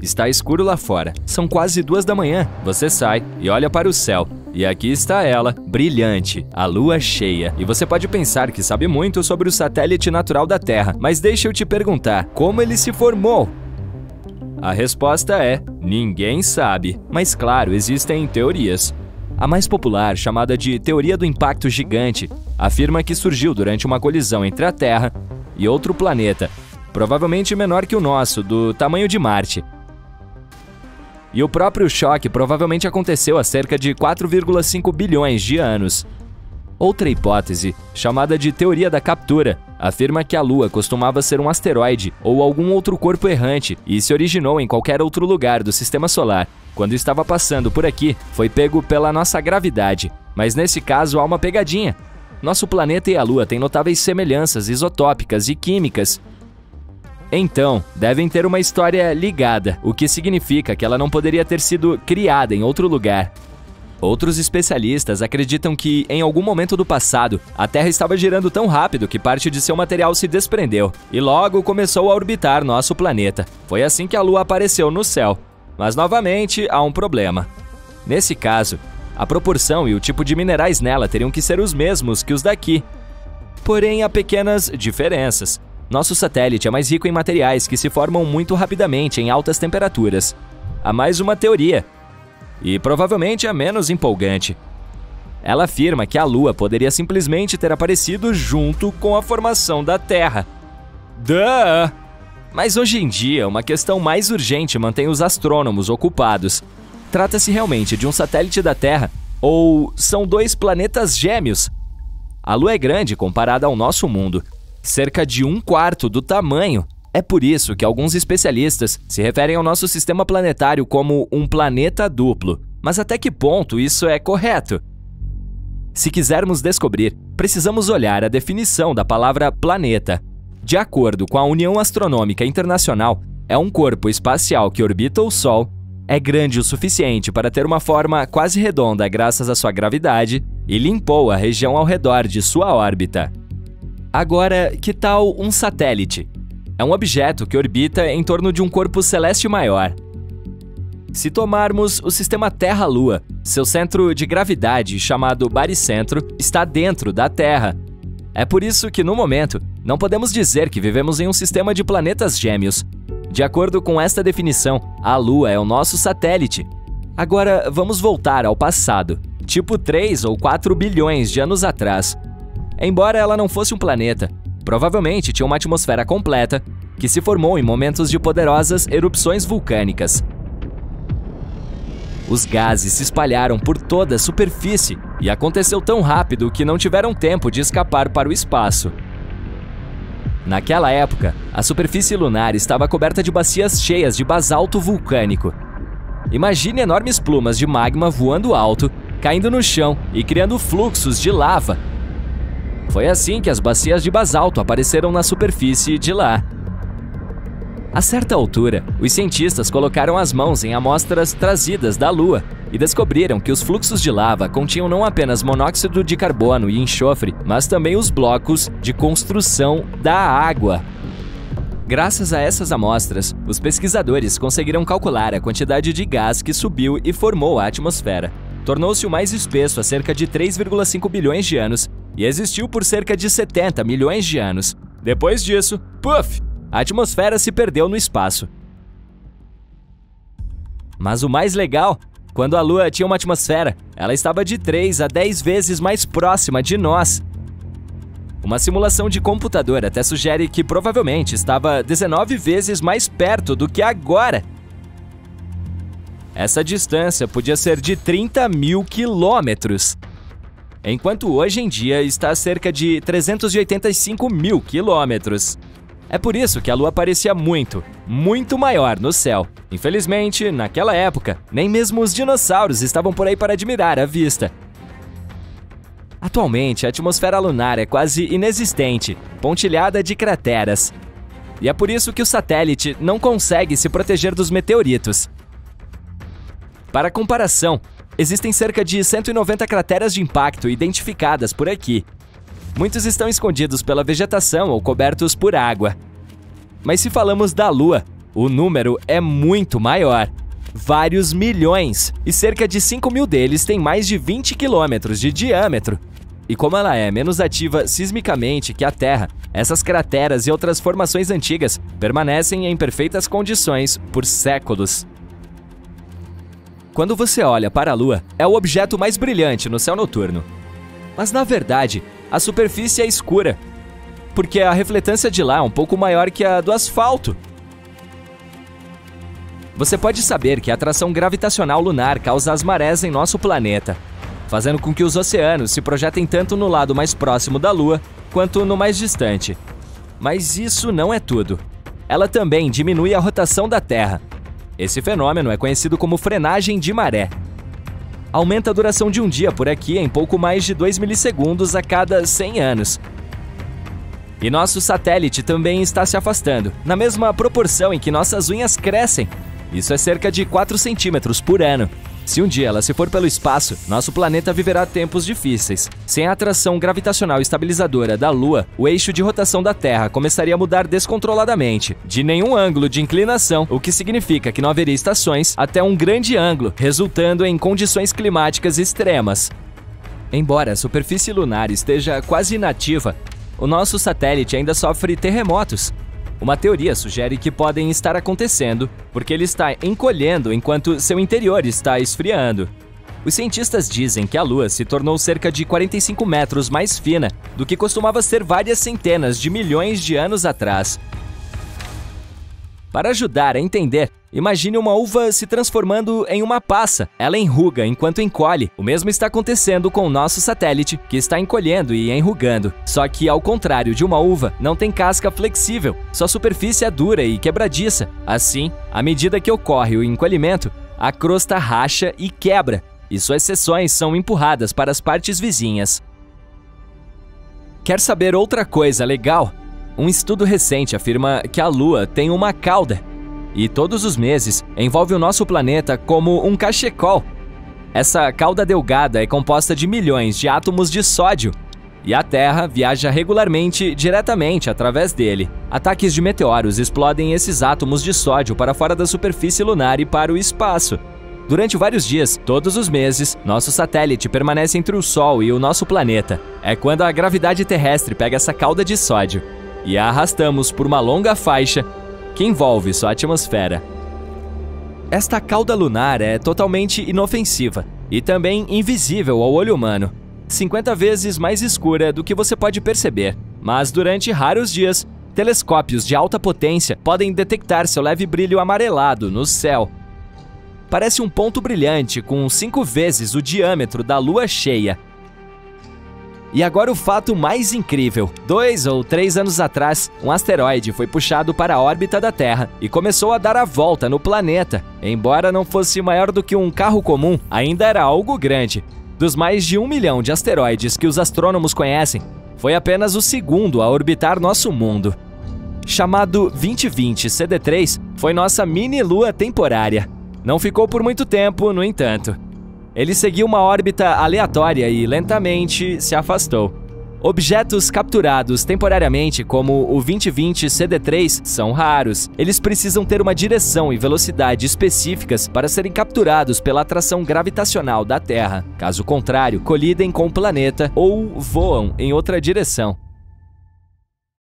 Está escuro lá fora. São quase 2 da manhã. Você sai e olha para o céu. E aqui está ela, brilhante, a lua cheia. E você pode pensar que sabe muito sobre o satélite natural da Terra, mas deixa eu te perguntar, como ele se formou? A resposta é: ninguém sabe. Mas claro, existem teorias. A mais popular, chamada de Teoria do Impacto Gigante, afirma que surgiu durante uma colisão entre a Terra e outro planeta, provavelmente menor que o nosso, do tamanho de Marte. E o próprio choque provavelmente aconteceu há cerca de 4,5 bilhões de anos. Outra hipótese, chamada de Teoria da Captura, afirma que a Lua costumava ser um asteroide ou algum outro corpo errante e se originou em qualquer outro lugar do Sistema Solar. Quando estava passando por aqui, foi pego pela nossa gravidade. Mas nesse caso há uma pegadinha. Nosso planeta e a Lua têm notáveis semelhanças isotópicas e químicas. Então, devem ter uma história ligada, o que significa que ela não poderia ter sido criada em outro lugar. Outros especialistas acreditam que, em algum momento do passado, a Terra estava girando tão rápido que parte de seu material se desprendeu, e logo começou a orbitar nosso planeta. Foi assim que a Lua apareceu no céu. Mas, novamente, há um problema. Nesse caso, a proporção e o tipo de minerais nela teriam que ser os mesmos que os daqui. Porém, há pequenas diferenças. Nosso satélite é mais rico em materiais que se formam muito rapidamente em altas temperaturas. Há mais uma teoria, e provavelmente a menos empolgante. Ela afirma que a Lua poderia simplesmente ter aparecido junto com a formação da Terra. Duh! Mas hoje em dia, uma questão mais urgente mantém os astrônomos ocupados. Trata-se realmente de um satélite da Terra ou são 2 planetas gêmeos? A Lua é grande comparada ao nosso mundo. Cerca de 1/4 do tamanho. É por isso que alguns especialistas se referem ao nosso sistema planetário como um planeta duplo. Mas até que ponto isso é correto? Se quisermos descobrir, precisamos olhar a definição da palavra planeta. De acordo com a União Astronômica Internacional, é um corpo espacial que orbita o Sol, é grande o suficiente para ter uma forma quase redonda graças à sua gravidade e limpou a região ao redor de sua órbita. Agora, que tal um satélite? É um objeto que orbita em torno de um corpo celeste maior. Se tomarmos o sistema Terra-Lua, seu centro de gravidade, chamado baricentro, está dentro da Terra. É por isso que, no momento, não podemos dizer que vivemos em um sistema de planetas gêmeos. De acordo com esta definição, a Lua é o nosso satélite. Agora, vamos voltar ao passado, tipo 3 ou 4 bilhões de anos atrás. Embora ela não fosse um planeta, provavelmente tinha uma atmosfera completa que se formou em momentos de poderosas erupções vulcânicas. Os gases se espalharam por toda a superfície e aconteceu tão rápido que não tiveram tempo de escapar para o espaço. Naquela época, a superfície lunar estava coberta de bacias cheias de basalto vulcânico. Imagine enormes plumas de magma voando alto, caindo no chão e criando fluxos de lava. Foi assim que as bacias de basalto apareceram na superfície de lá. A certa altura, os cientistas colocaram as mãos em amostras trazidas da Lua e descobriram que os fluxos de lava continham não apenas monóxido de carbono e enxofre, mas também os blocos de construção da água. Graças a essas amostras, os pesquisadores conseguiram calcular a quantidade de gás que subiu e formou a atmosfera. Tornou-se o mais espesso há cerca de 3,5 bilhões de anos e existiu por cerca de 70 milhões de anos. Depois disso, puff! A atmosfera se perdeu no espaço. Mas o mais legal, quando a Lua tinha uma atmosfera, ela estava de 3 a 10 vezes mais próxima de nós. Uma simulação de computador até sugere que provavelmente estava 19 vezes mais perto do que agora. Essa distância podia ser de 30 mil quilômetros, enquanto hoje em dia está a cerca de 385 mil quilômetros. É por isso que a Lua parecia muito, muito maior no céu. Infelizmente, naquela época, nem mesmo os dinossauros estavam por aí para admirar a vista. Atualmente, a atmosfera lunar é quase inexistente, pontilhada de crateras. E é por isso que o satélite não consegue se proteger dos meteoritos. Para comparação, existem cerca de 190 crateras de impacto identificadas por aqui. Muitos estão escondidos pela vegetação ou cobertos por água. Mas se falamos da Lua, o número é muito maior. Vários milhões, e cerca de 5.000 deles têm mais de 20 quilômetros de diâmetro. E como ela é menos ativa sismicamente que a Terra, essas crateras e outras formações antigas permanecem em perfeitas condições por séculos. Quando você olha para a Lua, é o objeto mais brilhante no céu noturno. Mas na verdade, a superfície é escura, porque a refletância de lá é um pouco maior que a do asfalto. Você pode saber que a atração gravitacional lunar causa as marés em nosso planeta, fazendo com que os oceanos se projetem tanto no lado mais próximo da Lua quanto no mais distante. Mas isso não é tudo. Ela também diminui a rotação da Terra. Esse fenômeno é conhecido como frenagem de maré. Aumenta a duração de um dia por aqui em pouco mais de 2 milissegundos a cada 100 anos. E nosso satélite também está se afastando, na mesma proporção em que nossas unhas crescem. Isso é cerca de 4 centímetros por ano. Se um dia ela se for pelo espaço, nosso planeta viverá tempos difíceis. Sem a atração gravitacional estabilizadora da Lua, o eixo de rotação da Terra começaria a mudar descontroladamente, de nenhum ângulo de inclinação, o que significa que não haveria estações, até um grande ângulo, resultando em condições climáticas extremas. Embora a superfície lunar esteja quase inativa, o nosso satélite ainda sofre terremotos. Uma teoria sugere que podem estar acontecendo porque ele está encolhendo enquanto seu interior está esfriando. Os cientistas dizem que a Lua se tornou cerca de 45 metros mais fina do que costumava ser várias centenas de milhões de anos atrás. Para ajudar a entender, imagine uma uva se transformando em uma passa. Ela enruga enquanto encolhe. O mesmo está acontecendo com o nosso satélite, que está encolhendo e enrugando. Só que, ao contrário de uma uva, não tem casca flexível. Sua superfície é dura e quebradiça. Assim, à medida que ocorre o encolhimento, a crosta racha e quebra, e suas seções são empurradas para as partes vizinhas. Quer saber outra coisa legal? Um estudo recente afirma que a Lua tem uma cauda, e todos os meses envolve o nosso planeta como um cachecol. Essa cauda delgada é composta de milhões de átomos de sódio, e a Terra viaja regularmente diretamente através dele. Ataques de meteoros explodem esses átomos de sódio para fora da superfície lunar e para o espaço. Durante vários dias, todos os meses, nosso satélite permanece entre o Sol e o nosso planeta. É quando a gravidade terrestre pega essa cauda de sódio e a arrastamos por uma longa faixa que envolve sua atmosfera. Esta cauda lunar é totalmente inofensiva e também invisível ao olho humano, 50 vezes mais escura do que você pode perceber. Mas durante raros dias, telescópios de alta potência podem detectar seu leve brilho amarelado no céu. Parece um ponto brilhante com 5 vezes o diâmetro da Lua cheia. E agora o fato mais incrível. 2 ou 3 anos atrás, um asteroide foi puxado para a órbita da Terra e começou a dar a volta no planeta. Embora não fosse maior do que um carro comum, ainda era algo grande. Dos mais de 1 milhão de asteroides que os astrônomos conhecem, foi apenas o segundo a orbitar nosso mundo. Chamado 2020 CD3, foi nossa mini-lua temporária. Não ficou por muito tempo, no entanto. Ele seguiu uma órbita aleatória e lentamente se afastou. Objetos capturados temporariamente, como o 2020 CD3, são raros. Eles precisam ter uma direção e velocidade específicas para serem capturados pela atração gravitacional da Terra. Caso contrário, colidem com o planeta ou voam em outra direção.